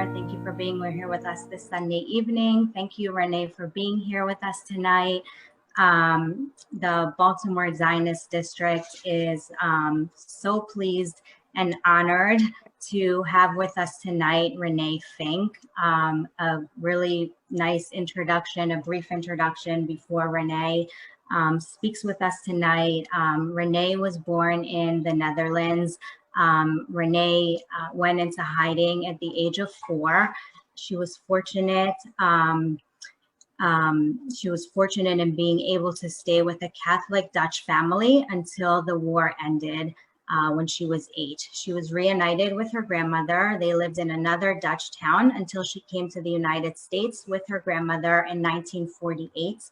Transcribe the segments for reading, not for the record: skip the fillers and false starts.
here. Thank you for being here with us this Sunday evening. Thank you, Renee, for being here with us tonight. The Baltimore Zionist District is so pleased and honored to have with us tonight Renee Fink. A really nice introduction, a brief introduction before Renee speaks with us tonight. Renee was born in the Netherlands. Renee went into hiding at the age of 4. She was fortunate. She was fortunate in being able to stay with a Catholic Dutch family until the war ended when she was 8. She was reunited with her grandmother. They lived in another Dutch town until she came to the United States with her grandmother in 1948.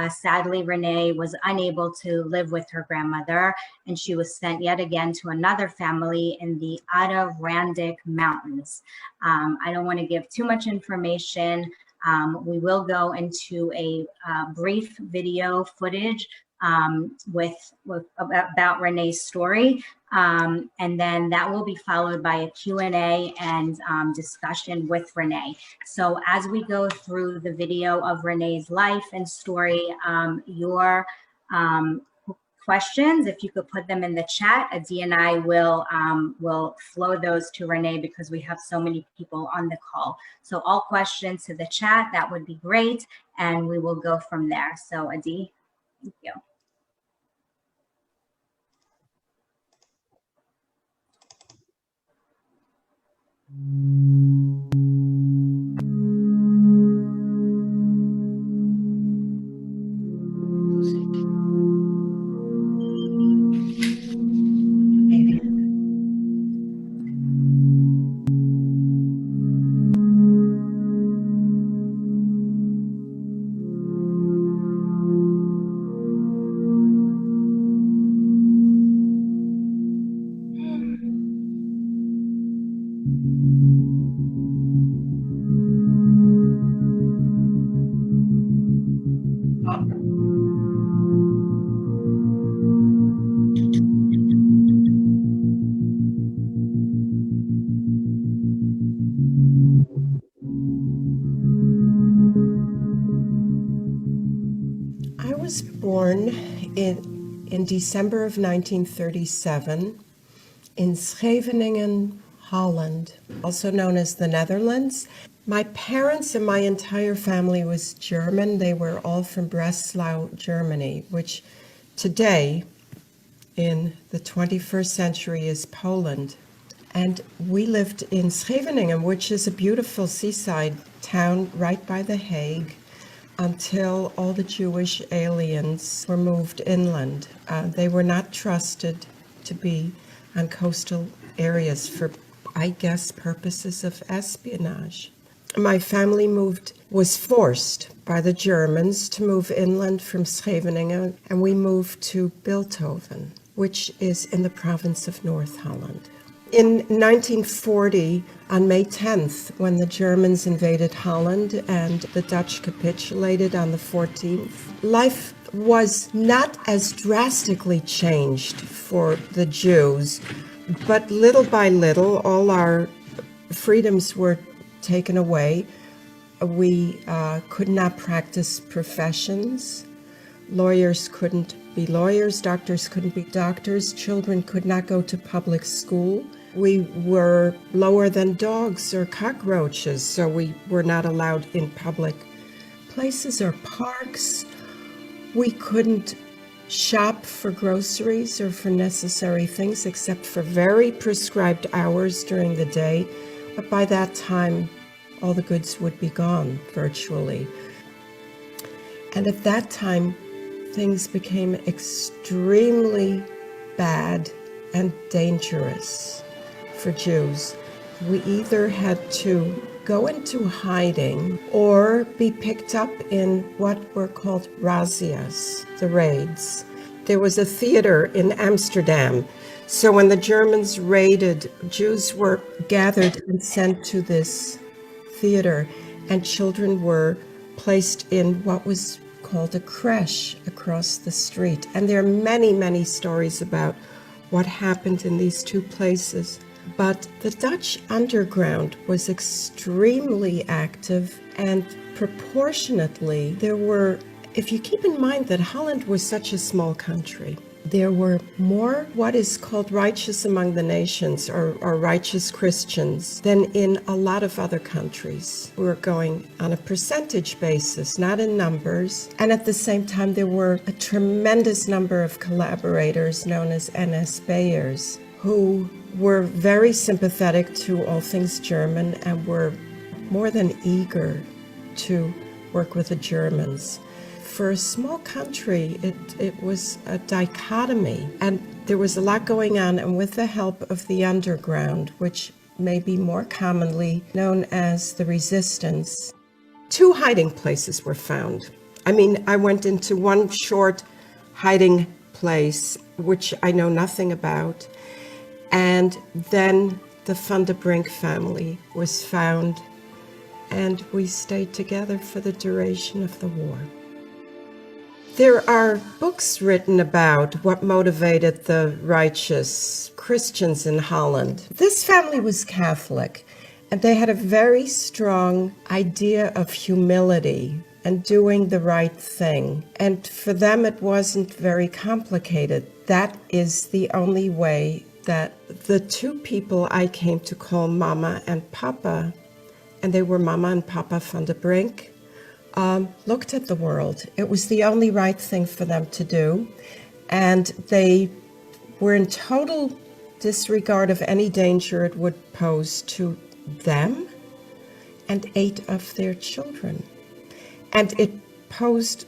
Sadly, Renee was unable to live with her grandmother, and she was sent yet again to another family in the Adirondack Mountains. I don't want to give too much information. We will go into a brief video footage about Renee's story, and then that will be followed by a Q&A and discussion with Renee. So as we go through the video of Renee's life and story, your questions, if you could put them in the chat, Adi and I will flow those to Renee because we have so many people on the call. So all questions to the chat, that would be great, and we will go from there. So Adi, thank you. I was born in December of 1937 in Scheveningen, Holland, also known as the Netherlands. My parents and my entire family was German. They were all from Breslau, Germany, which today in the 21st century is Poland. And we lived in Scheveningen, which is a beautiful seaside town right by The Hague, until all the Jewish aliens were moved inland. They were not trusted to be on coastal areas for, I guess, purposes of espionage. My family was forced by the Germans to move inland from Scheveningen, and we moved to Bilthoven, which is in the province of North Holland. In 1940, on May 10th, when the Germans invaded Holland and the Dutch capitulated on the 14th, life was not as drastically changed for the Jews, but little by little, all our freedoms were taken away. We could not practice professions. Lawyers couldn't be lawyers, doctors couldn't be doctors, children could not go to public school. We were lower than dogs or cockroaches, so we were not allowed in public places or parks. We couldn't shop for groceries or for necessary things except for very prescribed hours during the day. But by that time, all the goods would be gone virtually. And at that time, things became extremely bad and dangerous for Jews. We either had to go into hiding or be picked up in what were called razzias, the raids. There was a theater in Amsterdam. So when the Germans raided, Jews were gathered and sent to this theater, and children were placed in what was called a creche across the street. And there are many, many stories about what happened in these two places. But the Dutch underground was extremely active, and proportionately there were, if you keep in mind that Holland was such a small country, there were more what is called righteous among the nations, or righteous Christians, than in a lot of other countries. We were going on a percentage basis, not in numbers. And at the same time, there were a tremendous number of collaborators known as NSBers who were very sympathetic to all things German and were more than eager to work with the Germans. For a small country, it was a dichotomy, and there was a lot going on, and with the help of the underground, which may be more commonly known as the resistance, 2 hiding places were found. I mean, I went into one short hiding place, which I know nothing about, and then the Van der Brink family was found, and we stayed together for the duration of the war. There are books written about what motivated the righteous Christians in Holland. This family was Catholic, and they had a very strong idea of humility and doing the right thing. And for them, it wasn't very complicated. That is the only way that the 2 people I came to call Mama and Papa, and they were Mama and Papa Van der Brink, looked at the world. It was the only right thing for them to do, and they were in total disregard of any danger it would pose to them and 8 of their children. And it posed,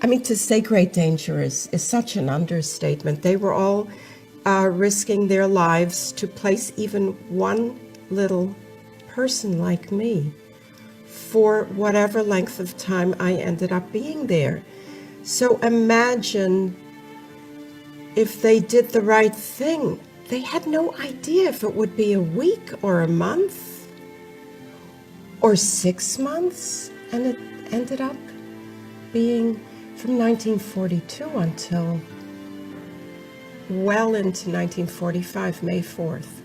I mean, to say great danger is such an understatement. They were all risking their lives to place even one little person like me for whatever length of time I ended up being there. So imagine if they did the right thing. They had no idea if it would be a week or a month or 6 months, and it ended up being from 1942 until well into 1945, May 4th.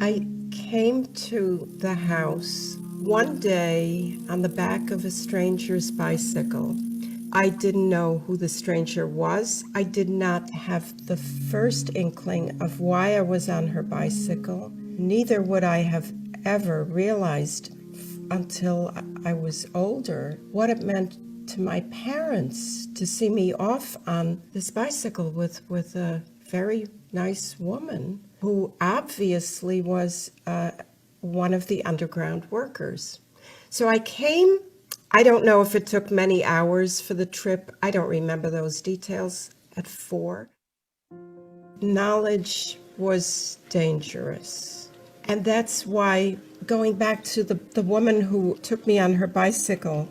I came to the house one day on the back of a stranger's bicycle. I didn't know who the stranger was. I did not have the first inkling of why I was on her bicycle. Neither would I have ever realized until I was older what it meant to my parents to see me off on this bicycle with a very nice woman who obviously was one of the underground workers. So I came. I don't know if it took many hours for the trip. I don't remember those details at 4. Knowledge was dangerous. And that's why, going back to the woman who took me on her bicycle,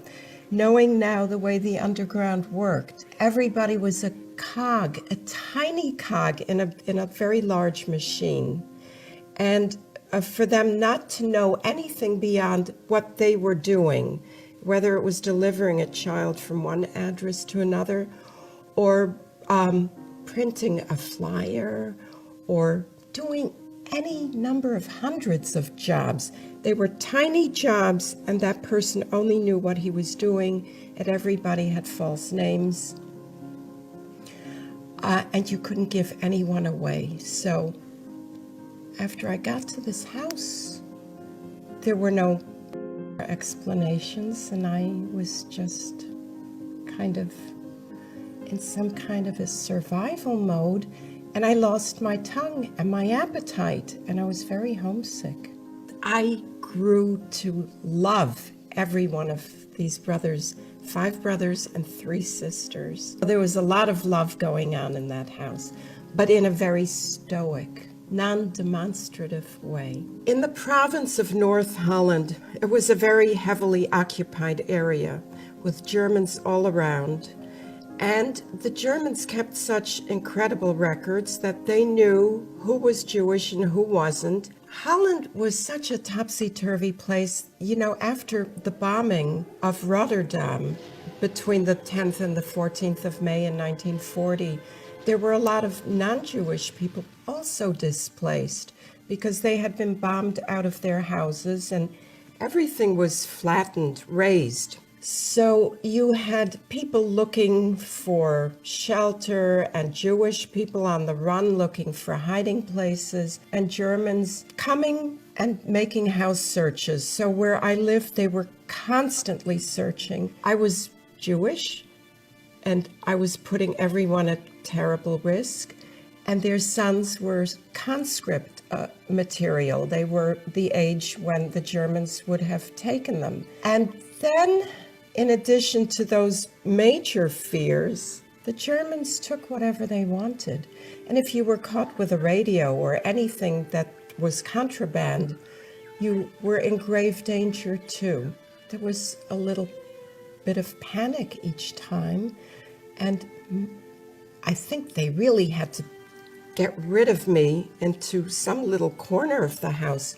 knowing now the way the underground worked, everybody was a cog, a tiny cog in a very large machine. And for them not to know anything beyond what they were doing, whether it was delivering a child from one address to another, or printing a flyer, or doing any number of hundreds of jobs. They were tiny jobs, and that person only knew what he was doing, and everybody had false names. And you couldn't give anyone away. So after I got to this house, there were no explanations, and I was just kind of in some kind of a survival mode, and I lost my tongue and my appetite, and I was very homesick. I grew to love every one of these brothers, 5 brothers and 3 sisters. There was a lot of love going on in that house, but in a very stoic, non-demonstrative way. In the province of North Holland, it was a very heavily occupied area with Germans all around. And the Germans kept such incredible records that they knew who was Jewish and who wasn't. Holland was such a topsy-turvy place. You know, after the bombing of Rotterdam between the 10th and the 14th of May in 1940, there were a lot of non-Jewish people also displaced because they had been bombed out of their houses and everything was flattened, razed. So you had people looking for shelter and Jewish people on the run looking for hiding places and Germans coming and making house searches. So where I lived, they were constantly searching. I was Jewish and I was putting everyone at terrible risk. And their sons were conscript material. They were the age when the Germans would have taken them. And then, in addition to those major fears, the Germans took whatever they wanted. And if you were caught with a radio or anything that was contraband, you were in grave danger too. There was a little bit of panic each time. And I think they really had to get rid of me into some little corner of the house.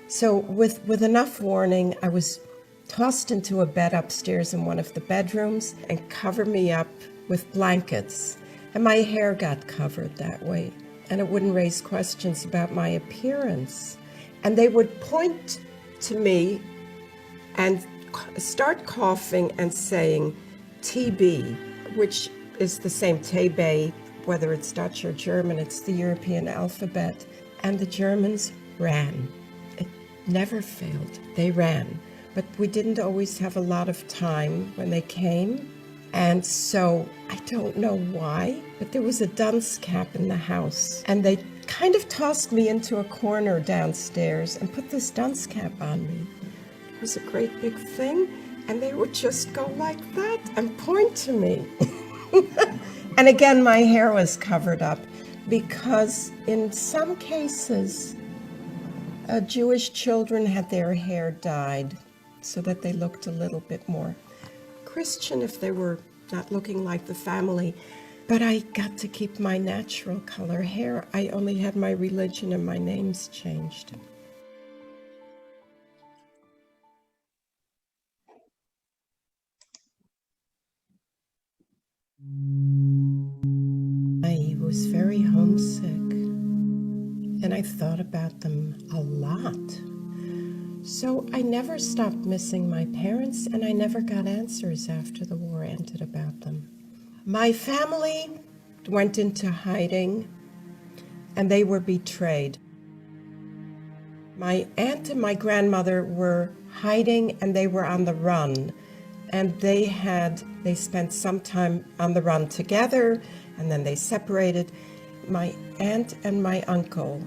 So with enough warning, I was tossed into a bed upstairs in one of the bedrooms and covered me up with blankets. And my hair got covered that way. And it wouldn't raise questions about my appearance. And they would point to me and start coughing and saying TB, which is the same TB, whether it's Dutch or German, it's the European alphabet. And the Germans ran. It never failed. They ran. But we didn't always have a lot of time when they came. And so I don't know why, but there was a dunce cap in the house. And they kind of tossed me into a corner downstairs and put this dunce cap on me. It was a great big thing. And they would just go like that and point to me. And again, my hair was covered up because in some cases, Jewish children had their hair dyed so that they looked a little bit more Christian if they were not looking like the family. But I got to keep my natural color hair. I only had my religion and my names changed. I was very homesick, and I thought about them a lot. So I never stopped missing my parents, and I never got answers after the war ended about them. My family went into hiding, and they were betrayed. My aunt and my grandmother were hiding, and they were on the run. And they spent some time on the run together, and then they separated. My aunt and my uncle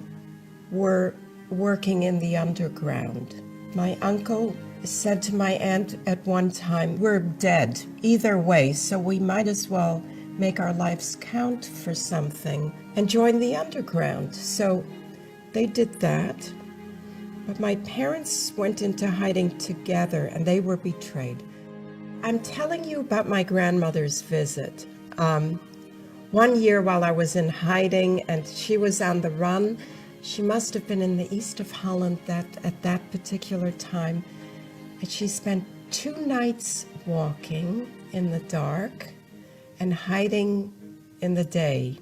were working in the underground. My uncle said to my aunt at one time, "We're dead either way, so we might as well make our lives count for something and join the underground." So they did that. But my parents went into hiding together, and they were betrayed. I'm telling you about my grandmother's visit. One year while I was in hiding and she was on the run, she must have been in the east of Holland at that particular time. And she spent 2 nights walking in the dark and hiding in the day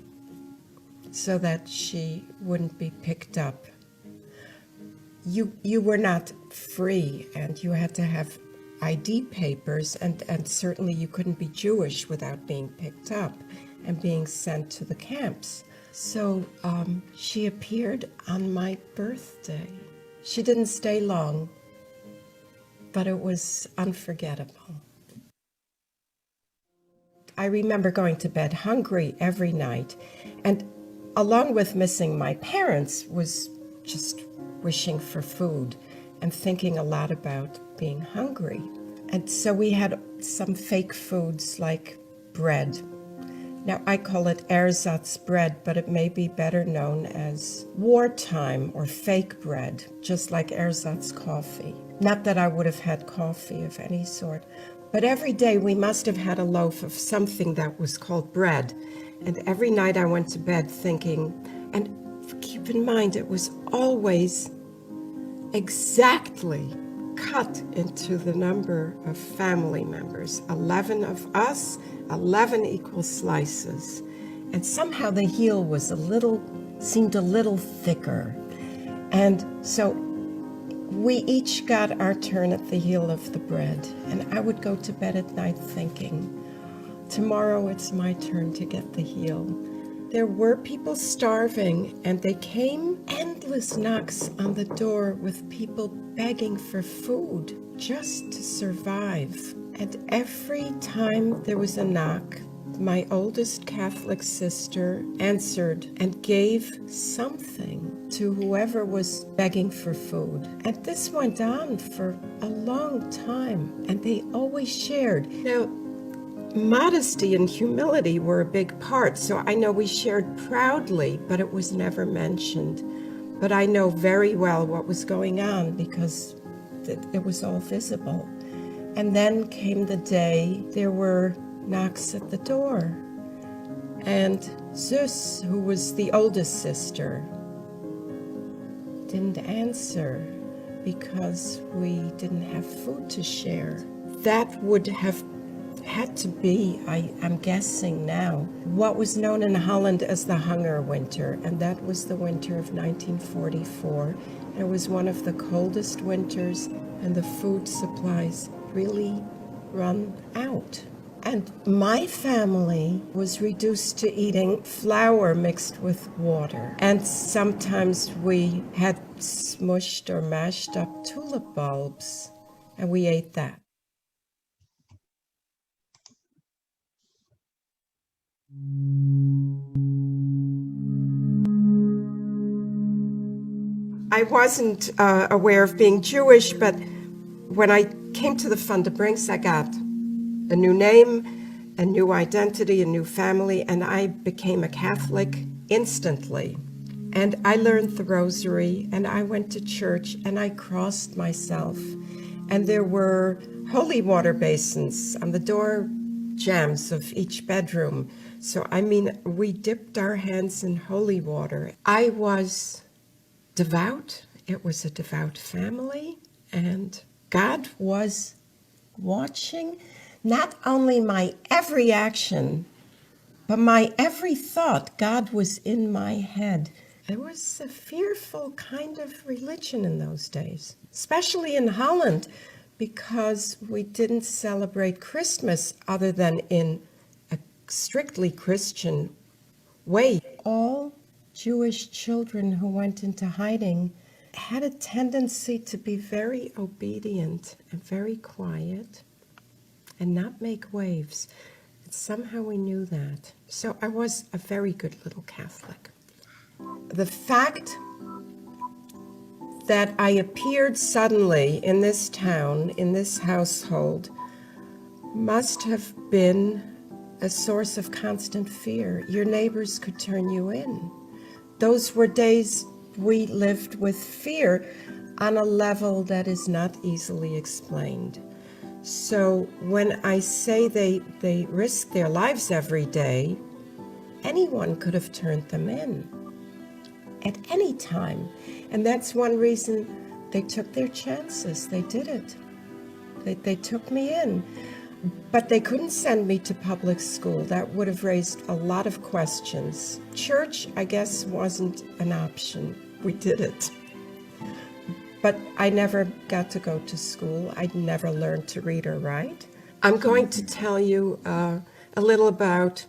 so that she wouldn't be picked up. You were not free, and you had to have ID papers, and certainly you couldn't be Jewish without being picked up and being sent to the camps. So she appeared on my birthday. She didn't stay long, but it was unforgettable. I remember going to bed hungry every night, and along with missing my parents was just wishing for food and thinking a lot about being hungry. And so we had some fake foods like bread. Now I call it ersatz bread, but it may be better known as wartime or fake bread, just like ersatz coffee. Not that I would have had coffee of any sort. But every day we must have had a loaf of something that was called bread. And every night I went to bed thinking, and keep in mind, it was always exactly cut into the number of family members. 11 of us, 11 equal slices. And somehow the heel was seemed a little thicker. And so we each got our turn at the heel of the bread. And I would go to bed at night thinking, tomorrow it's my turn to get the heel. There were people starving, and they came endless knocks on the door with people begging for food just to survive. And every time there was a knock, my oldest Catholic sister answered and gave something to whoever was begging for food. And this went on for a long time, and they always shared. Now, modesty and humility were a big part, so I know we shared proudly, but it was never mentioned. But I know very well what was going on because it was all visible. And then came the day there were knocks at the door. And Zus, who was the oldest sister, didn't answer because we didn't have food to share. That would have had to be, I'm guessing now, what was known in Holland as the Hunger Winter, and that was the winter of 1944. It was one of the coldest winters, and the food supplies really run out. And my family was reduced to eating flour mixed with water. And sometimes we had smushed or mashed up tulip bulbs, and we ate that. I wasn't aware of being Jewish, but when I came to the Van der Brinks, I got a new name, a new identity, a new family, and I became a Catholic instantly. And I learned the rosary, and I went to church, and I crossed myself. And there were holy water basins on the door jambs of each bedroom. So, we dipped our hands in holy water. I was devout. It was a devout family, and God was watching not only my every action, but my every thought. God was in my head. It was a fearful kind of religion in those days, especially in Holland, because we didn't celebrate Christmas other than in a strictly Christian way. All Jewish children who went into hiding had a tendency to be very obedient and very quiet and not make waves. And somehow we knew that. So I was a very good little Catholic. The fact that I appeared suddenly in this town, in this household, must have been a source of constant fear. Your neighbors could turn you in. Those were days we lived with fear on a level that is not easily explained. So when I say they risk their lives every day, anyone could have turned them in at any time. And that's one reason they took their chances. They did it. They took me in. But they couldn't send me to public school. That would have raised a lot of questions. Church, I guess, wasn't an option. We did it. But I never got to go to school. I never learned to read or write. I'm going to tell you a little about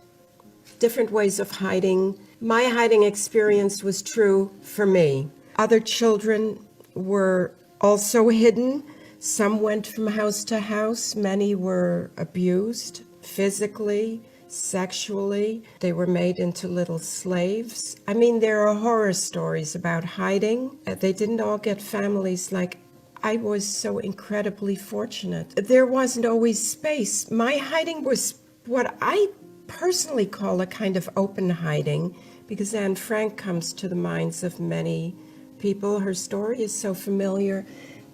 different ways of hiding. My hiding experience was true for me. Other children were also hidden. Some went from house to house. Many were abused physically, sexually. They were made into little slaves. There are horror stories about hiding. They didn't all get families like I was so incredibly fortunate. There wasn't always space. My hiding was what I personally call a kind of open hiding, because Anne Frank comes to the minds of many people. Her story is so familiar.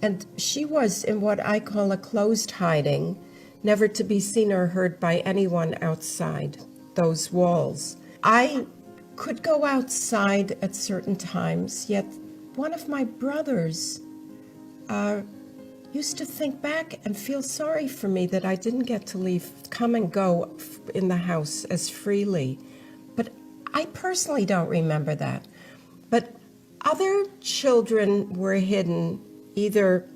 And she was in what I call a closed hiding, never to be seen or heard by anyone outside those walls. I could go outside at certain times, yet one of my brothers used to think back and feel sorry for me that I didn't get to leave, come and go in the house as freely. But I personally don't remember that. But other children were hidden either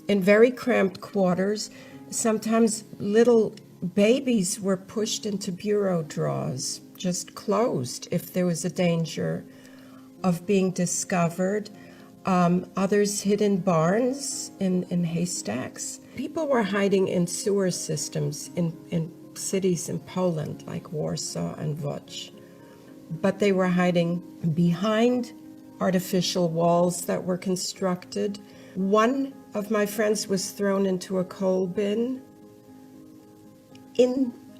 in very cramped quarters. Sometimes little babies were pushed into bureau drawers, just closed if there was a danger of being discovered. Others hid in barns, in haystacks. People were hiding in sewer systems in cities in Poland, like Warsaw and Łódź. But they were hiding behind artificial walls that were constructed. One of my friends was thrown into a coal bin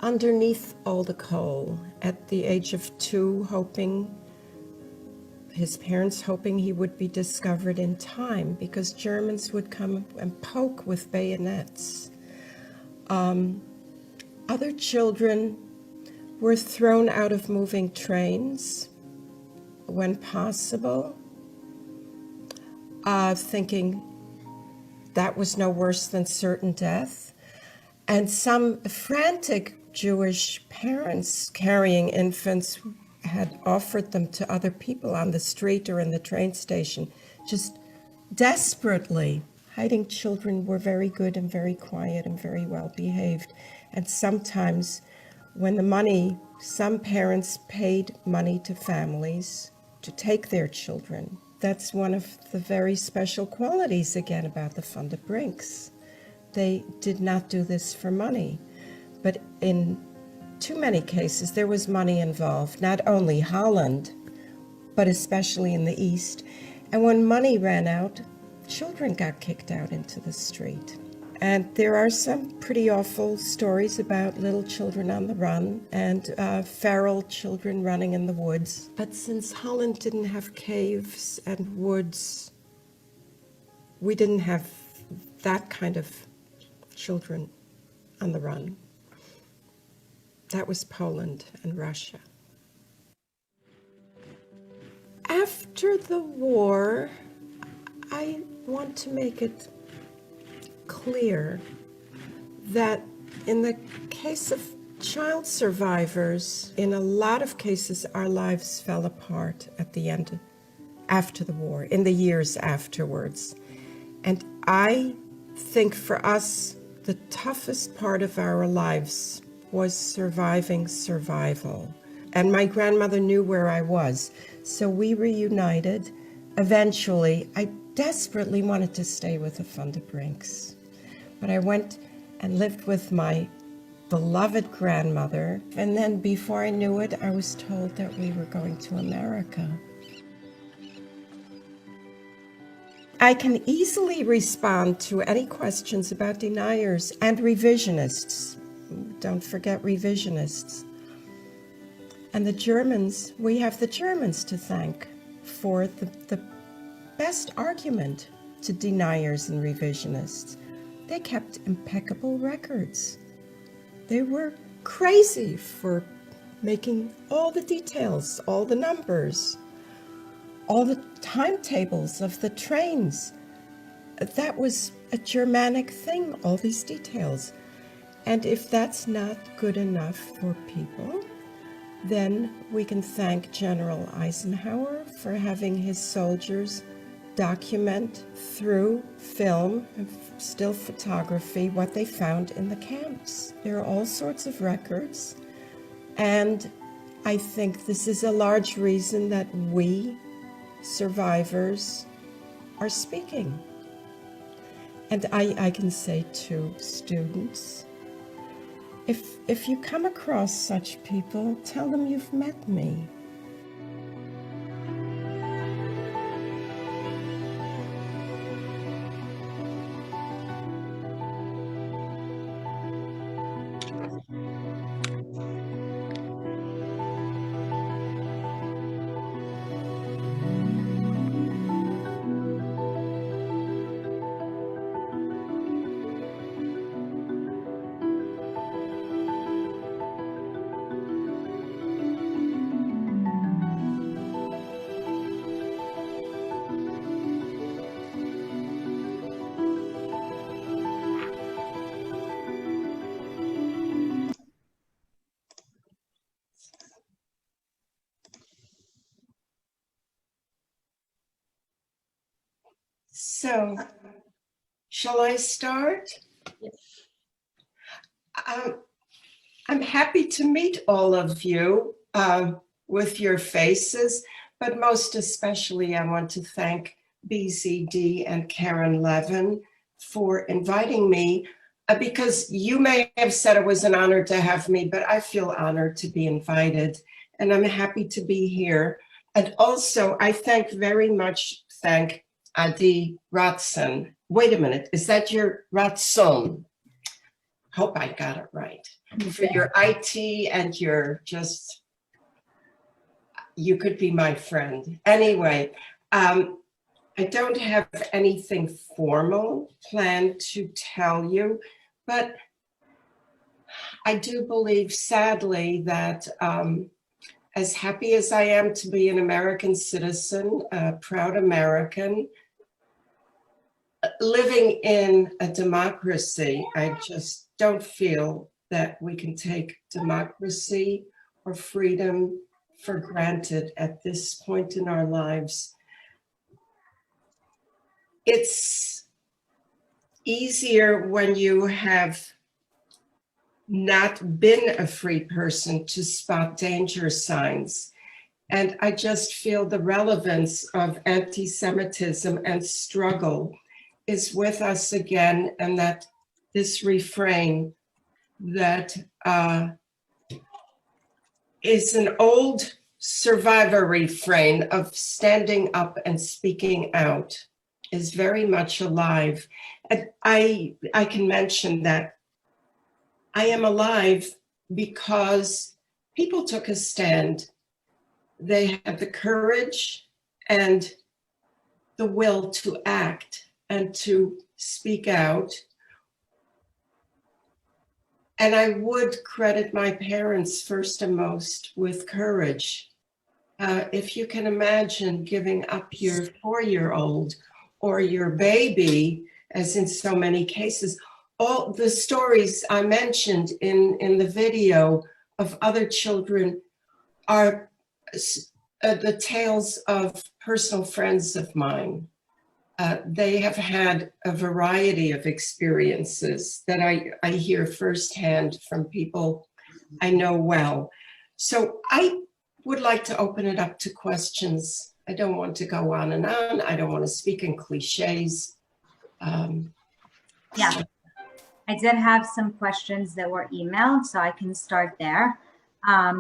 underneath all the coal at the age of 2, his parents hoping he would be discovered in time, because Germans would come and poke with bayonets. Other children were thrown out of moving trains when possible, thinking that was no worse than certain death. And some frantic Jewish parents carrying infants had offered them to other people on the street or in the train station, just desperately. Hiding children were very good and very quiet and very well behaved. And sometimes some parents paid money to families to take their children. That's one of the very special qualities, again, about the Van der Brinks. They did not do this for money, but in too many cases there was money involved, not only Holland, but especially in the East. And when money ran out, children got kicked out into the street. And there are some pretty awful stories about little children on the run and feral children running in the woods. But since Holland didn't have caves and woods, we didn't have that kind of children on the run. That was Poland and Russia. After the war, I want to make it clear that in the case of child survivors, in a lot of cases, our lives fell apart at the end, after the war, in the years afterwards. And I think for us, the toughest part of our lives was surviving survival. And my grandmother knew where I was, so we reunited. Eventually, I desperately wanted to stay with the Van der Brinks, but I went and lived with my beloved grandmother, and then before I knew it, I was told that we were going to America. I can easily respond to any questions about deniers and revisionists. Don't forget revisionists. And the Germans, we have the Germans to thank for the best argument to deniers and revisionists. They kept impeccable records. They were crazy for making all the details, all the numbers, all the timetables of the trains. That was a Germanic thing, all these details. And if that's not good enough for people, then we can thank General Eisenhower for having his soldiers document through film and still photography what they found in the camps. There are all sorts of records, and I think this is a large reason that we survivors are speaking. And I can say to students, if you come across such people, tell them you've met me. So, shall I start? I'm happy to meet all of you with your faces, but most especially I want to thank BZD and Karen Levin for inviting me because you may have said it was an honor to have me, but I feel honored to be invited and I'm happy to be here. And also I very much thank Adi Ratson. Wait a minute, is that your Ratson? Hope I got it right. For your IT and you could be my friend. Anyway, I don't have anything formal planned to tell you, but I do believe, sadly, that as happy as I am to be an American citizen, a proud American, living in a democracy, I just don't feel that we can take democracy or freedom for granted at this point in our lives. It's easier when you have not been a free person to spot danger signs. And I just feel the relevance of anti-Semitism and struggle is with us again, and that this refrain that is an old survivor refrain of standing up and speaking out is very much alive. And I can mention that I am alive because people took a stand. They had the courage and the will to act and to speak out. And I would credit my parents first and most with courage. If you can imagine giving up your 4-year-old or your baby, as in so many cases, all the stories I mentioned in the video of other children are the tales of personal friends of mine. They have had a variety of experiences that I hear firsthand from people I know well. So I would like to open it up to questions. I don't want to go on and on. I don't want to speak in cliches. Yeah, I did have some questions that were emailed, so I can start there.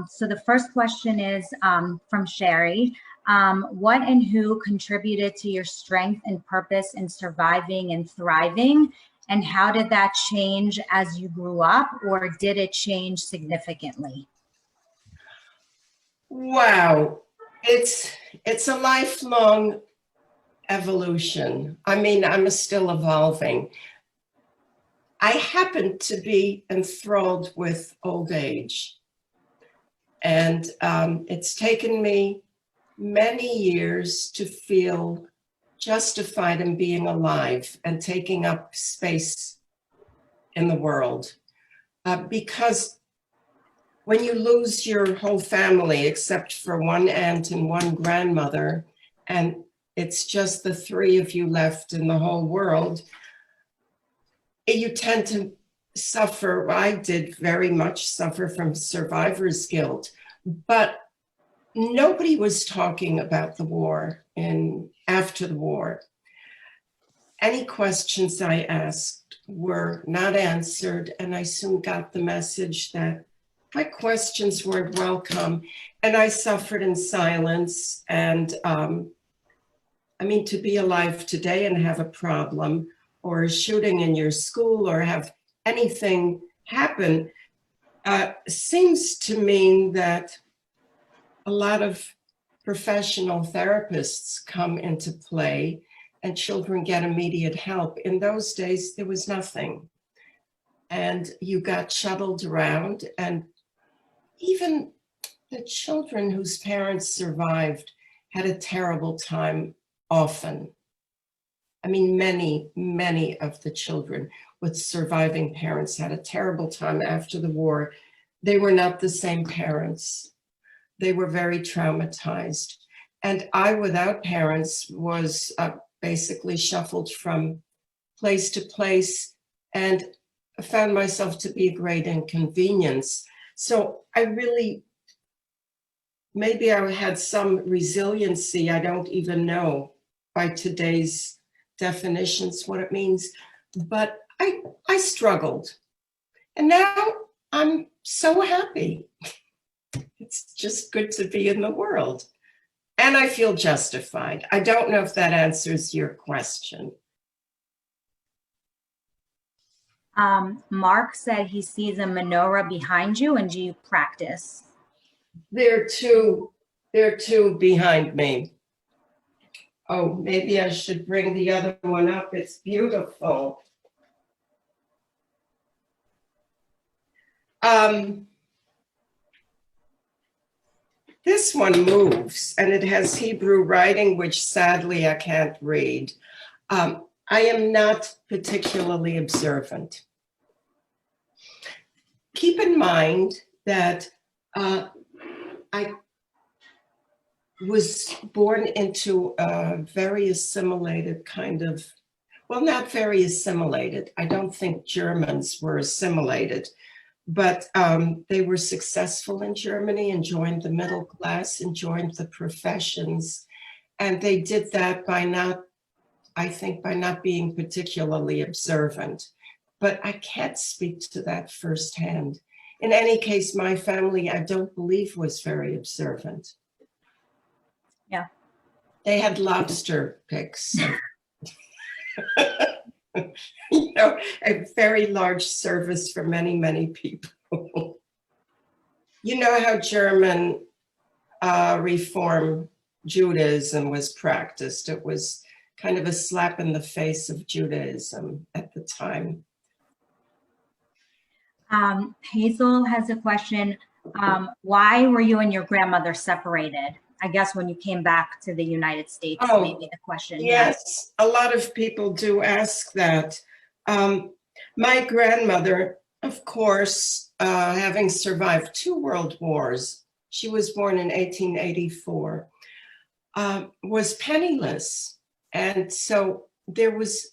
So the first question is from Sherry. What and who contributed to your strength and purpose in surviving and thriving? And how did that change as you grew up, or did it change significantly? Wow, it's a lifelong evolution. I mean, I'm still evolving. I happen to be enthralled with old age. And it's taken me many years to feel justified in being alive and taking up space in the world. Because when you lose your whole family, except for one aunt and one grandmother, and it's just the 3 of you left in the whole world, you tend to suffer. I did very much suffer from survivor's guilt, but nobody was talking about the war and after the war. Any questions I asked were not answered, and I soon got the message that my questions weren't welcome, and I suffered in silence. And I mean, to be alive today and have a problem or a shooting in your school or have anything happen seems to mean that a lot of professional therapists come into play and children get immediate help. In those days, there was nothing. And you got shuttled around, and even the children whose parents survived had a terrible time often. I mean, many of the children with surviving parents had a terrible time after the war. They were not the same parents. They were very traumatized. And I, without parents, was basically shuffled from place to place and found myself to be a great inconvenience. So I really, maybe I had some resiliency. I don't even know by today's definitions what it means, but I struggled. And now I'm so happy. It's just good to be in the world. And I feel justified. I don't know if that answers your question. Mark said he sees a menorah behind you, and do you practice? There are two behind me. Oh, maybe I should bring the other one up. It's beautiful. This one moves, and it has Hebrew writing, which sadly I can't read. I am not particularly observant. Keep in mind that I was born into a very assimilated kind of, well, not very assimilated. I don't think Germans were assimilated, but they were successful in Germany and joined the middle class and joined the professions. And they did that by not, I think, by not being particularly observant. But I can't speak to that firsthand. In any case, my family, I don't believe, was very observant. Yeah. They had lobster picks. You know, a very large service for many, many people. You know how German Reform Judaism was practiced. It was kind of a slap in the face of Judaism at the time. Hazel has a question. Why were you and your grandmother separated? I guess when you came back to the United States, maybe the question. Yes, yeah. A lot of people do ask that. My grandmother, of course, having survived 2 world wars, she was born in 1884, was penniless. And so there was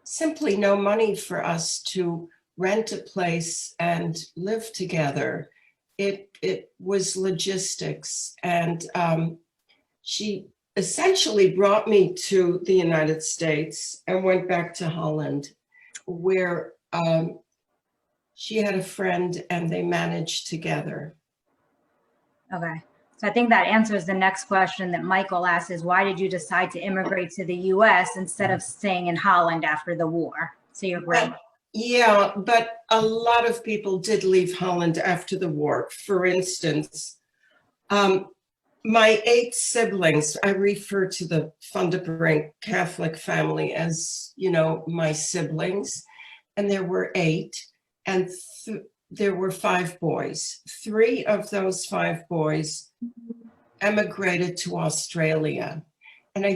simply no money for us to rent a place and live together. It was logistics. And she essentially brought me to the United States and went back to Holland, where she had a friend and they managed together. Okay. So I think that answers the next question that Michael asked is, why did you decide to immigrate to the US instead of staying in Holland after the war? So your grandma. Yeah, but a lot of people did leave Holland after the war. For instance, my 8 siblings, I refer to the Van de Brink Catholic family as, you know, my siblings, and there were 8, and there were 5 boys. 3 of those 5 boys emigrated to Australia. And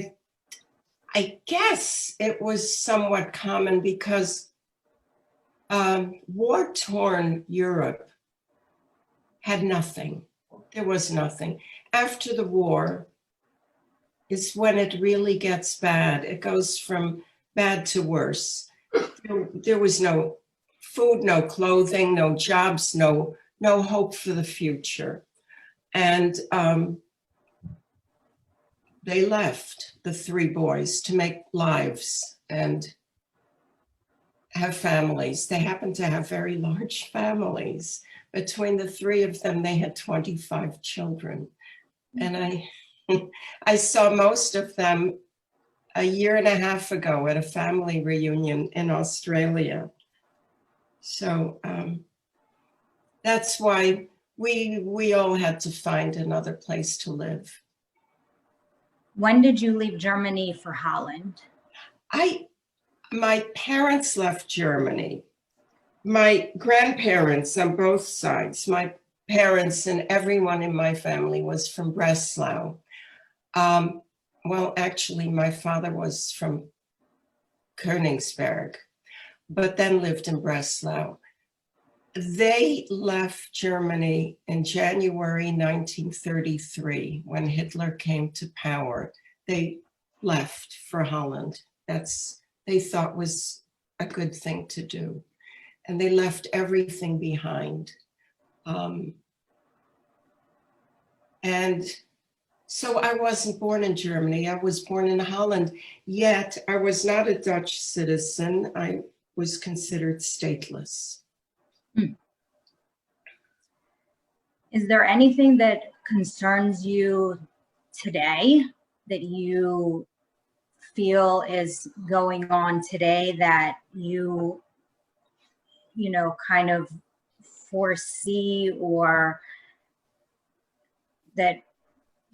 I guess it was somewhat common because war-torn Europe had nothing. There was nothing. After the war is when it really gets bad. It goes from bad to worse. There was no food, no clothing, no jobs, no hope for the future. And they left, the 3 boys, to make lives and have families. They happened to have very large families. Between the 3 of them, they had 25 children. And I saw most of them a year and a half ago at a family reunion in Australia. So that's why we all had to find another place to live. When did you leave Germany for Holland? My parents left Germany. My grandparents on both sides, my parents and everyone in my family was from Breslau. Well, actually, my father was from Königsberg, but then lived in Breslau. They left Germany in January 1933 when Hitler came to power. They left for Holland. They thought was a good thing to do. And they left everything behind. And so I wasn't born in Germany. I was born in Holland, yet I was not a Dutch citizen. I was considered stateless. Is there anything that concerns you today that you feel is going on today that you kind of foresee, or that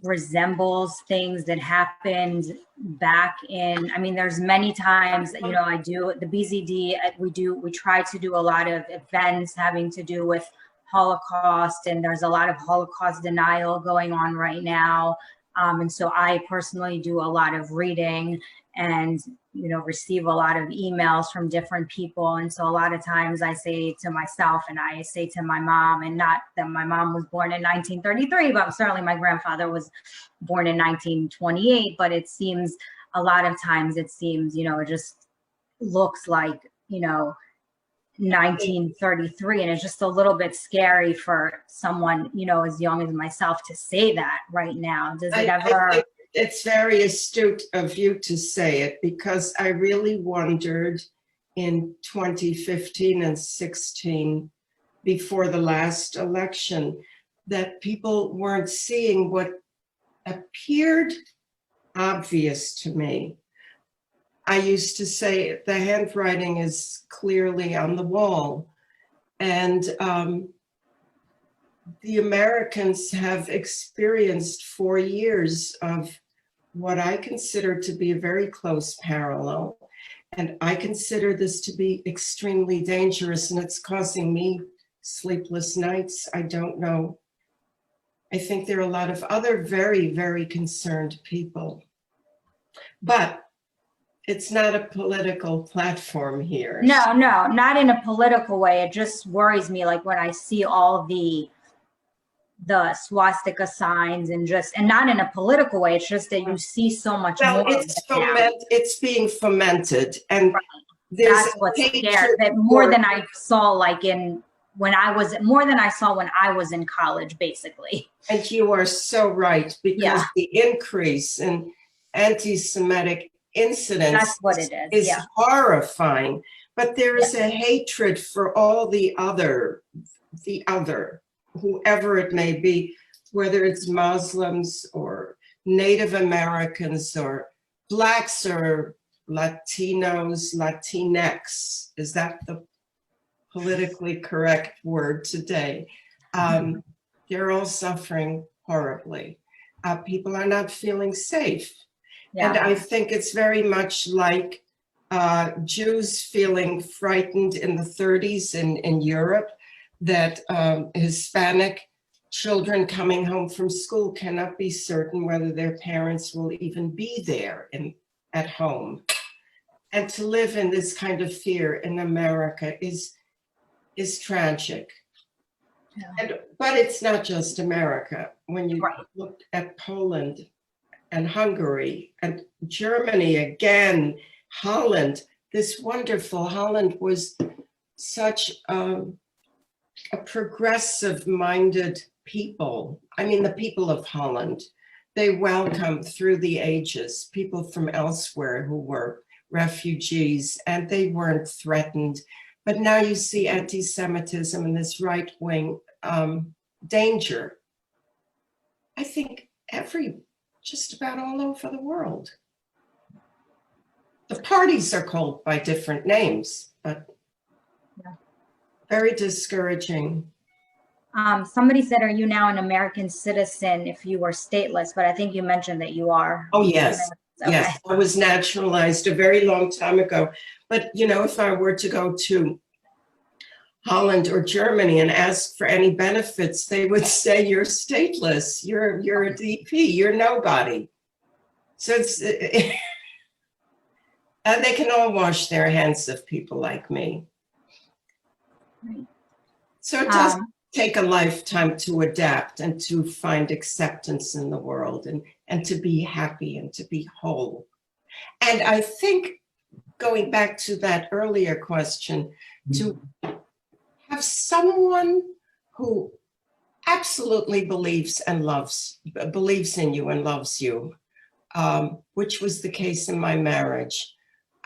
resembles things that happened back in, I mean, there's many times, I do the BZD, we try to do a lot of events having to do with Holocaust, and there's a lot of Holocaust denial going on right now. And so I personally do a lot of reading and, receive a lot of emails from different people. And so a lot of times I say to myself, and I say to my mom, and not that my mom was born in 1933, but certainly my grandfather was born in 1928. But it seems a lot of times it just looks like, 1933, and it's just a little bit scary for someone as young as myself to say that right now. Does it ever? I think it's very astute of you to say it, because I really wondered in 2015 and 16, before the last election, that people weren't seeing what appeared obvious to me. I used to say the handwriting is clearly on the wall. And the Americans have experienced 4 years of what I consider to be a very close parallel. And I consider this to be extremely dangerous, and it's causing me sleepless nights. I don't know. I think there are a lot of other very, very concerned people. But it's not a political platform here. No, not in a political way. It just worries me, like when I see all the swastika signs, and not in a political way. It's just that you see so much more. It's being fomented, and right. That's what's scary. That more than I saw, when I saw when I was in college, basically. And you are so right, because the increase in anti-Semitic incidents, that's what it is horrifying. But there is a hatred for all the other, whoever it may be, whether it's Muslims or Native Americans or Blacks or Latinos, Latinx. Is that the politically correct word today? They're all suffering horribly. People are not feeling safe. And I think it's very much like Jews feeling frightened in the 30s in Europe, that Hispanic children coming home from school cannot be certain whether their parents will even be there at home. And to live in this kind of fear in America is tragic. But it's not just America. When you look at Poland and Hungary and Germany again, Holland, this wonderful Holland was such a progressive-minded people. I mean, the people of Holland, they welcomed through the ages people from elsewhere who were refugees, and they weren't threatened. But now you see anti-Semitism and this right-wing danger. I think just about all over the world. The parties are called by different names, but very discouraging. Somebody said, are you now an American citizen if you were stateless? But I think you mentioned that you are. Oh, yes. Okay. Yes, I was naturalized a very long time ago. But, if I were to go to Holland or Germany and ask for any benefits, they would say, you're stateless, you're a DP, you're nobody. So and they can all wash their hands of people like me. Right. So it does take a lifetime to adapt and to find acceptance in the world, and to be happy and to be whole. And I think, going back to that earlier question, to have someone who absolutely believes in you and loves you, which was the case in my marriage.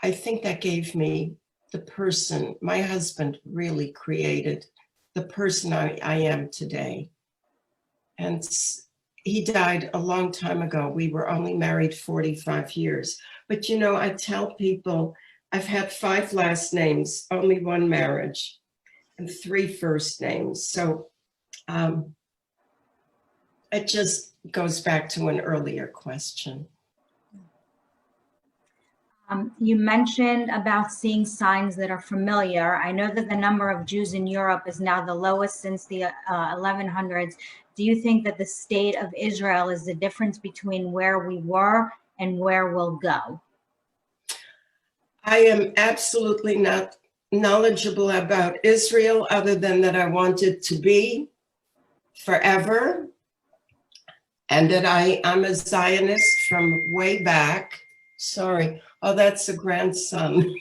I think that gave me the person. My husband really created the person I am today. And he died a long time ago. We were only married 45 years. But you know, I tell people I've had 5 last names, only 1 marriage, and 3 first names. So it just goes back to an earlier question. You mentioned about seeing signs that are familiar. I know that the number of Jews in Europe is now the lowest since the 1100s. Do you think that the state of Israel is the difference between where we were and where we'll go? I am absolutely not knowledgeable about Israel other than that I want it to be forever, and that I'm a Zionist from way back. Sorry. Oh, that's a grandson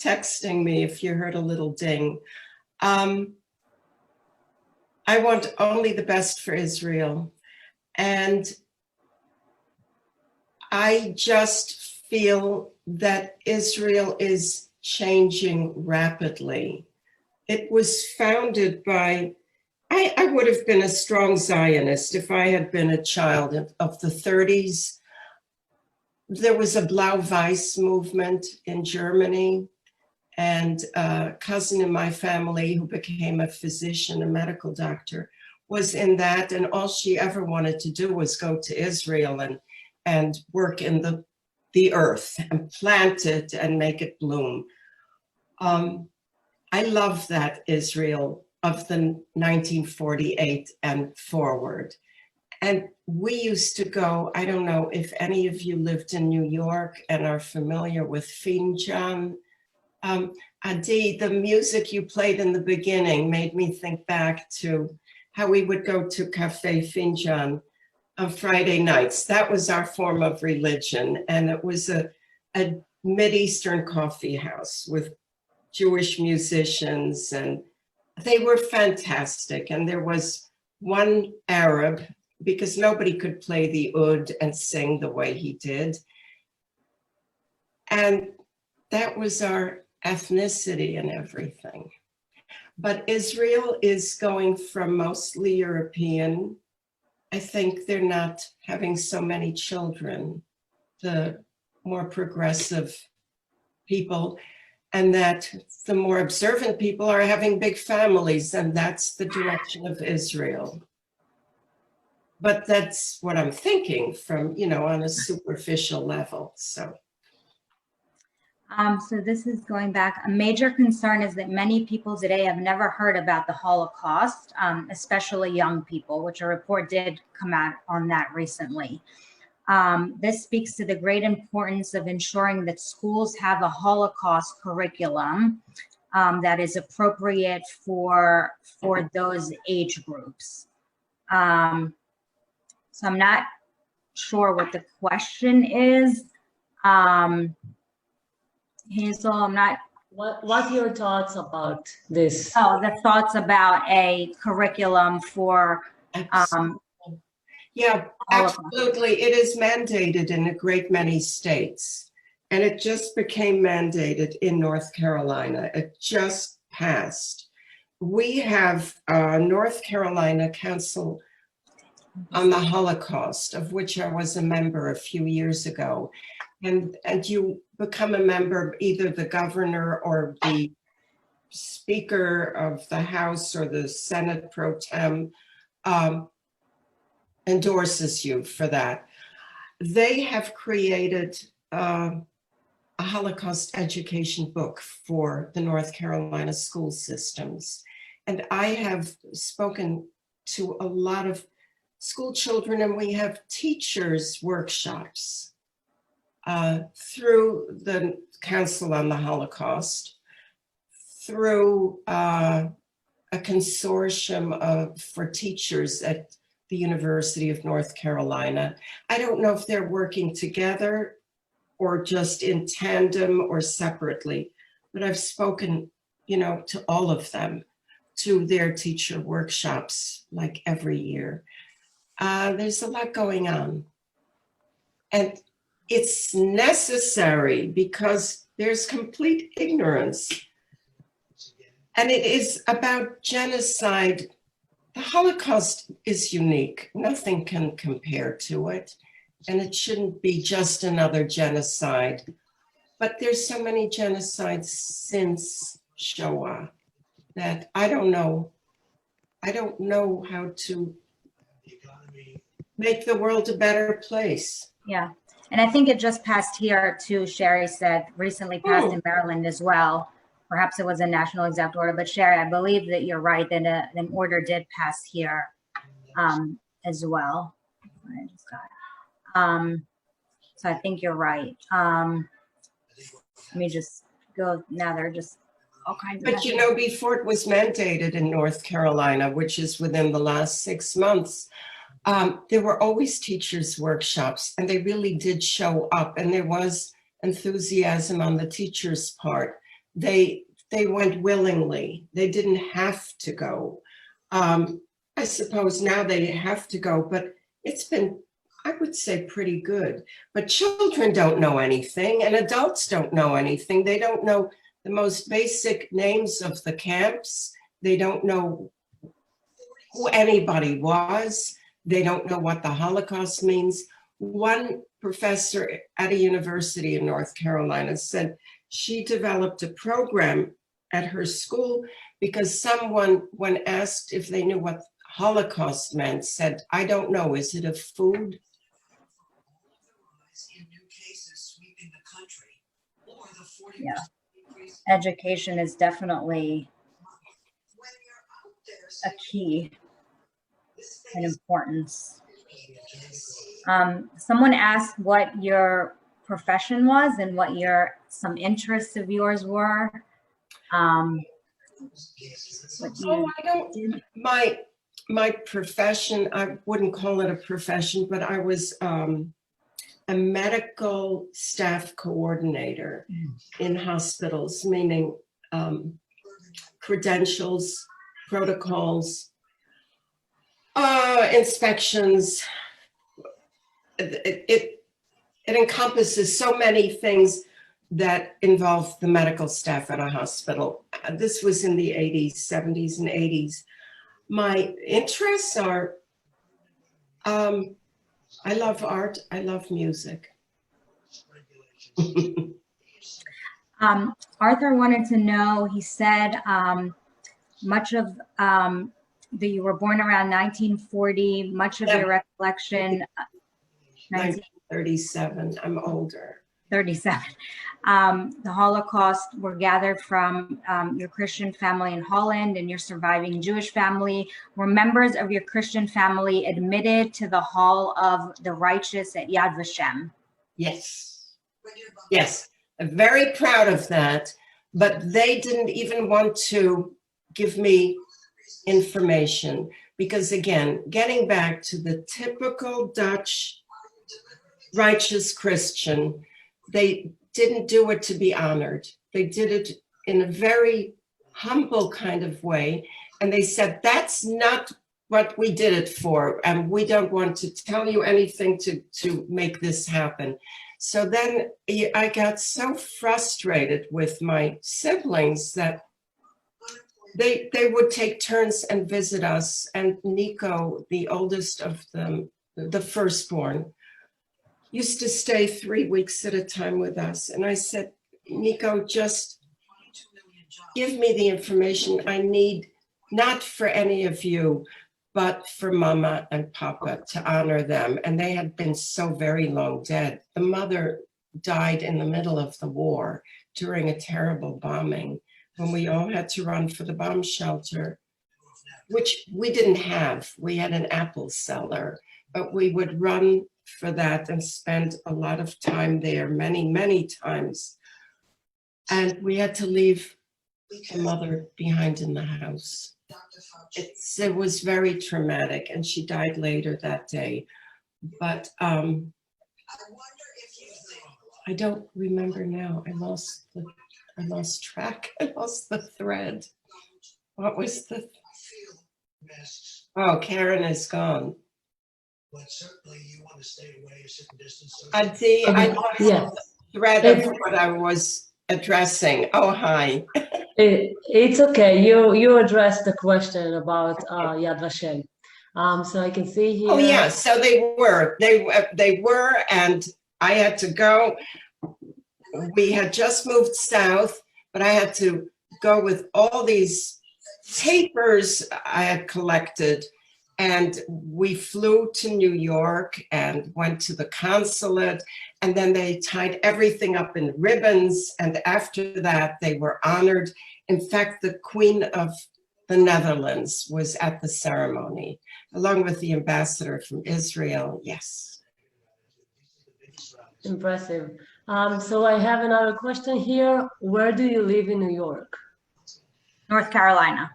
texting me if you heard a little ding. I want only the best for Israel. And I just feel that Israel is changing rapidly. It was founded by, I would have been a strong Zionist if I had been a child of the 30s. There was a Blau-Weiß movement in Germany, and a cousin in my family who became a physician, a medical doctor, was in that, and all she ever wanted to do was go to Israel and work in the earth and plant it and make it bloom. I love that Israel of the 1948 and forward. And we used to go, I don't know if any of you lived in New York and are familiar with Finjan. Adi, the music you played in the beginning made me think back to how we would go to Cafe Finjan on Friday nights. That was our form of religion. And it was a Mideastern coffee house with Jewish musicians, and they were fantastic. And there was one Arab, because nobody could play the oud and sing the way he did. And that was our ethnicity and everything. But Israel is going from mostly European. I think they're not having so many children, the more progressive people, and that the more observant people are having big families, and that's the direction of Israel. But that's what I'm thinking from, on a superficial level. So this is going back. A major concern is that many people today have never heard about the Holocaust, especially young people, which a report did come out on that recently. This speaks to the great importance of ensuring that schools have a Holocaust curriculum that is appropriate for those age groups. So I'm not sure what the question is. Hazel, I'm not. What are your thoughts about this? Oh, the thoughts about a curriculum for. Yeah, absolutely. It is mandated in a great many states, and it just became mandated in North Carolina. It just passed. We have North Carolina Council on the Holocaust, of which I was a member a few years ago. And you become a member, either the governor or the Speaker of the House or the Senate pro tem endorses you for that. They have created a Holocaust education book for the North Carolina school systems. And I have spoken to a lot of school children, and we have teachers' workshops through the Council on the Holocaust, through a consortium for teachers at the University of North Carolina. I don't know if they're working together or just in tandem or separately, but I've spoken, to all of them, to their teacher workshops, like every year. There's a lot going on. And it's necessary because there's complete ignorance. And it is about genocide. The Holocaust is unique. Nothing can compare to it. And it shouldn't be just another genocide. But there's so many genocides since Shoah that I don't know how to make the world a better place. Yeah. And I think it just passed here too, Sherry said, recently passed in Maryland as well. Perhaps it was a national exempt order, but Sherry, I believe that you're right, that an order did pass here as well. I just got so I think you're right. Let me just go, now they're just all kinds of. But before it was mandated in North Carolina, which is within the last 6 months, there were always teachers' workshops, and they really did show up, and there was enthusiasm on the teachers' part. They went willingly. They didn't have to go. I suppose now they have to go, but it's been, I would say, pretty good. But children don't know anything, and adults don't know anything. They don't know the most basic names of the camps. They don't know who anybody was. They don't know what the Holocaust means. One professor at a university in North Carolina said she developed a program at her school because someone, when asked if they knew what Holocaust meant, said, "I don't know, is it a food?" Yeah. Education is definitely a key and importance. Someone asked what your profession was and what some interests of yours were. My profession, I wouldn't call it a profession, but I was a medical staff coordinator in hospitals, meaning credentials, protocols, inspections. It encompasses so many things that involve the medical staff at a hospital. This was in the 80s, 70s, and 80s. My interests are, I love art, I love music. Arthur wanted to know, he said, much of that you were born around 1940, much of your recollection. 1937, I'm older. 37. The Holocaust were gathered from your Christian family in Holland and your surviving Jewish family. Were members of your Christian family admitted to the Hall of the Righteous at Yad Vashem? Yes. Yes. I'm very proud of that. But they didn't even want to give me information because, again, getting back to the typical Dutch righteous Christian, they didn't do it to be honored. They did it in a very humble kind of way. And they said, that's not what we did it for. And we don't want to tell you anything to make this happen. So then I got so frustrated with my siblings that they would take turns and visit us. And Nico, the oldest of them, the firstborn, used to stay 3 weeks at a time with us. And I said, Nico, just give me the information I need, not for any of you, but for Mama and Papa, to honor them. And they had been so very long dead. The mother died in the middle of the war during a terrible bombing when we all had to run for the bomb shelter, which we didn't have. We had an apple cellar, but we would run for that and spend a lot of time there, many, many times. And we had to leave the mother behind in the house. It was very traumatic, and she died later that day. But I I don't remember now. I lost track. I lost the thread. What was the? Oh, Karen is gone. But certainly you want to stay away a certain distance. I lost Yeah, the thread of what I was addressing. Oh, hi. it's okay. You addressed the question about Yad Vashem. So I can see here. Oh, yeah. So they were, and I had to go. We had just moved south, but I had to go with all these papers I had collected. And we flew to New York and went to the consulate. And then they tied everything up in ribbons. And after that, they were honored. In fact, the Queen of the Netherlands was at the ceremony, along with the ambassador from Israel. Yes. Impressive. So I have another question here. Where do you live in New York? North Carolina.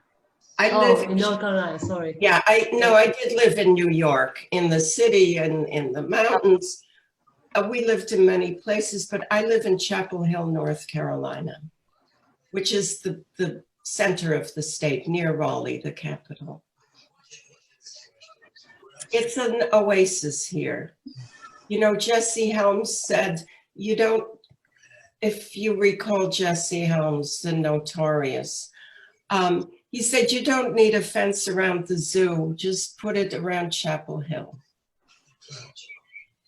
I Oh, live in North Carolina, sorry. Yeah, I did live in New York, in the city and in the mountains. We lived in many places, but I live in Chapel Hill, North Carolina, which is the center of the state, near Raleigh, the capital. It's an oasis here. You know, Jesse Helms said, if you recall Jesse Helms, the Notorious, he said, you don't need a fence around the zoo, just put it around Chapel Hill.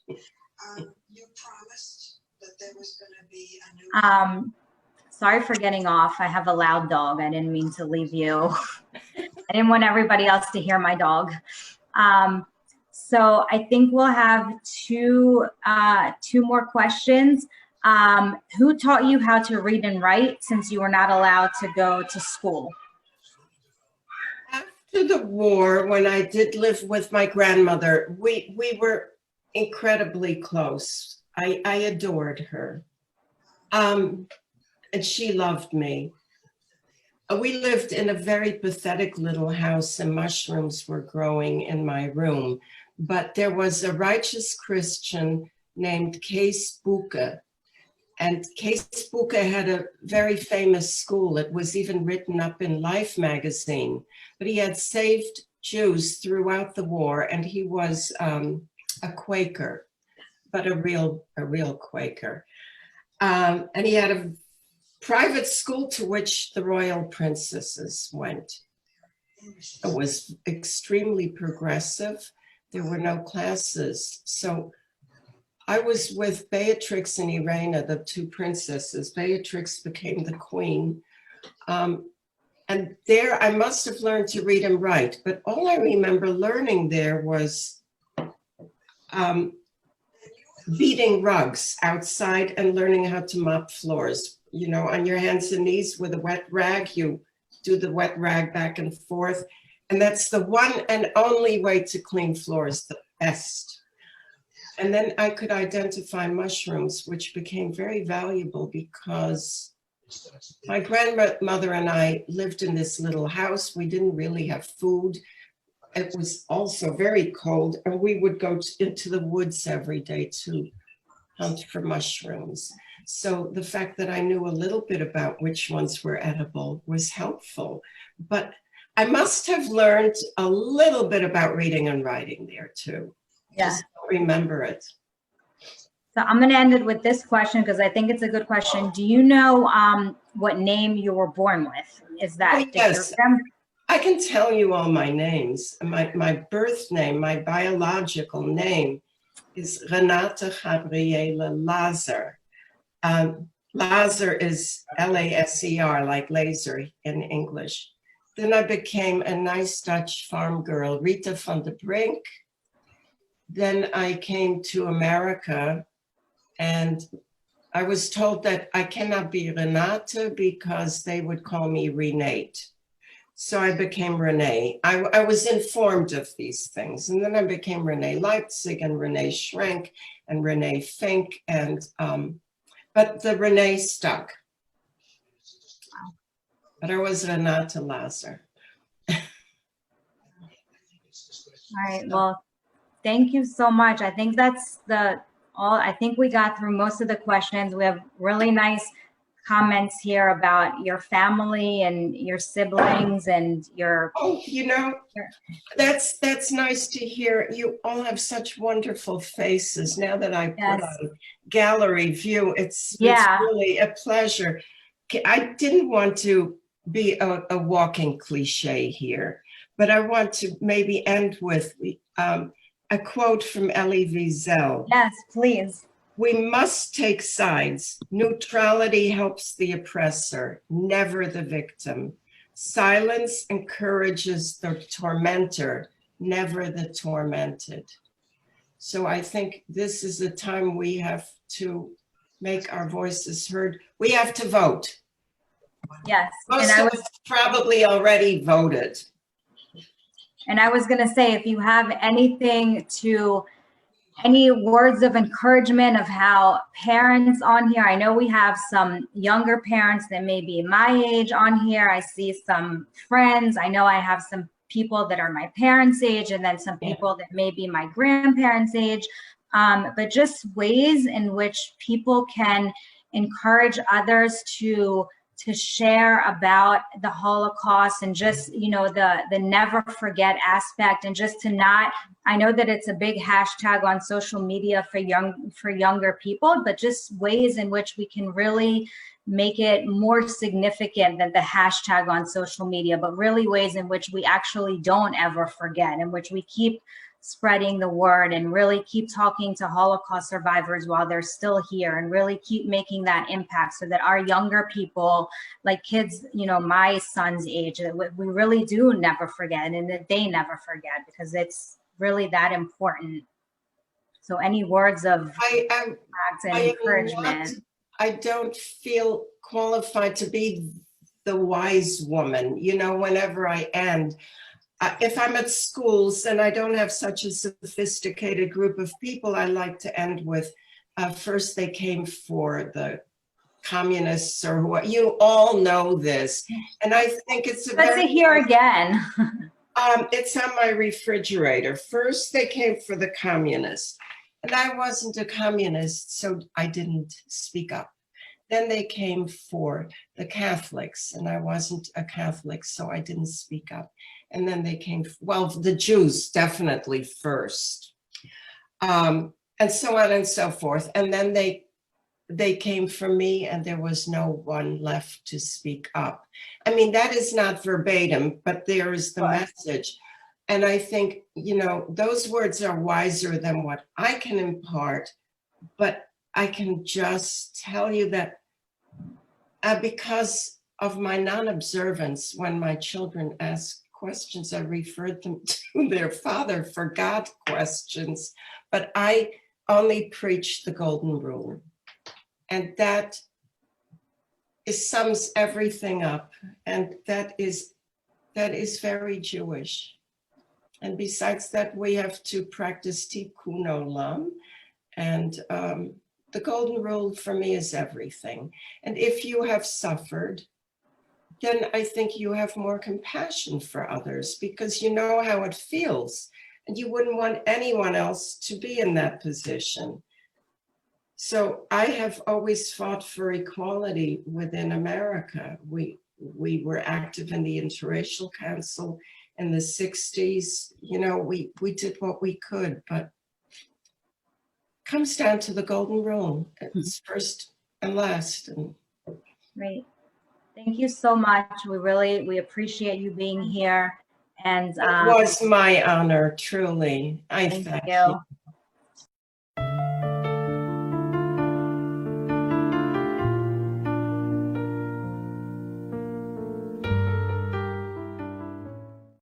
You promised that there was going to be a new. Sorry for getting off. I have a loud dog. I didn't mean to leave you. I didn't want everybody else to hear my dog. So I think we'll have two more questions. Who taught you how to read and write since you were not allowed to go to school? After the war, when I did live with my grandmother, we were incredibly close. I adored her. And she loved me. We lived in a very pathetic little house and mushrooms were growing in my room. But there was a righteous Christian named Kees Boeke. And Kees Boeke had a very famous school. It was even written up in Life magazine. But he had saved Jews throughout the war, and he was a Quaker, but a real Quaker. And he had a private school to which the royal princesses went. It was extremely progressive. There were no classes. So I was with Beatrix and Irena, the two princesses. Beatrix became the queen. And there I must have learned to read and write, but all I remember learning there was beating rugs outside and learning how to mop floors. You know, on your hands and knees with a wet rag, you do the wet rag back and forth. And that's the one and only way to clean floors, the best. And then I could identify mushrooms, which became very valuable because my grandmother and I lived in this little house. We didn't really have food. It was also very cold, and we would go into the woods every day to hunt for mushrooms. So the fact that I knew a little bit about which ones were edible was helpful. But I must have learned a little bit about reading and writing there too. Yeah. Just don't remember it. So I'm going to end it with this question because I think it's a good question. Do you know what name you were born with? Is that yes. I can tell you all my names. My birth name, my biological name is Renate Gabriele Laser. Laser is Laser, like laser in English. Then I became a nice Dutch farm girl, Rita van der Brink. Then I came to America and I was told that I cannot be Renate because they would call me Renate. So I became Renee. I was informed of these things. And then I became Renee Leipzig and Renee Schrenk and Renee Fink. And, but the Renee stuck. But I was Renate Laser. All right. Well, thank you so much. I think that's the I think we got through most of the questions. We have really nice comments here about your family and your siblings and your. Oh, that's nice to hear. You all have such wonderful faces. Now that I put Yes. on gallery view, it's Yeah. really a pleasure. I didn't want to be a walking cliche here, but I want to maybe end with a quote from Elie Wiesel. Yes, please. We must take sides. Neutrality helps the oppressor, never the victim. Silence encourages the tormentor, never the tormented. So I think this is a time we have to make our voices heard. We have to vote. Yes. Most of us probably already voted. And I was going to say, if you have any words of encouragement of how parents on here, I know we have some younger parents that may be my age on here. I see some friends. I know I have some people that are my parents' age, and then some people that may be my grandparents' age. But just ways in which people can encourage others to share about the Holocaust, and just, the never forget aspect, and just to not, I know that it's a big hashtag on social media for younger people, but just ways in which we can really make it more significant than the hashtag on social media, but really ways in which we actually don't ever forget, in which we keep spreading the word and really keep talking to Holocaust survivors while they're still here, and really keep making that impact so that our younger people, like kids, my son's age, we really do never forget, and that they never forget, because it's really that important. So any words of encouragement? I don't feel qualified to be the wise woman, whenever I end. If I'm at schools and I don't have such a sophisticated group of people, I like to end with, first they came for the communists, or what. You all know this. And I think it's Let's hear again. It's on my refrigerator. First they came for the communists, and I wasn't a communist, so I didn't speak up. Then they came for the Catholics, and I wasn't a Catholic, so I didn't speak up. And then they came, the Jews definitely first, and so on and so forth. And then they came for me, and there was no one left to speak up. I mean, that is not verbatim, but there is the message. And I think, those words are wiser than what I can impart, but I can just tell you that because of my non-observance, when my children ask questions, I referred them to their father for God questions, but I only preach the golden rule. And that sums everything up. And that is very Jewish. And besides that, we have to practice tikkun olam. And the golden rule for me is everything. And if you have suffered, then I think you have more compassion for others, because you know how it feels, and you wouldn't want anyone else to be in that position. So I have always fought for equality within America. We were active in the Interracial Council in the 60s. We did what we could, but it comes down to the golden rule. It's first and last. Great. Thank you so much. We appreciate you being here. And it was my honor, truly. I thank you.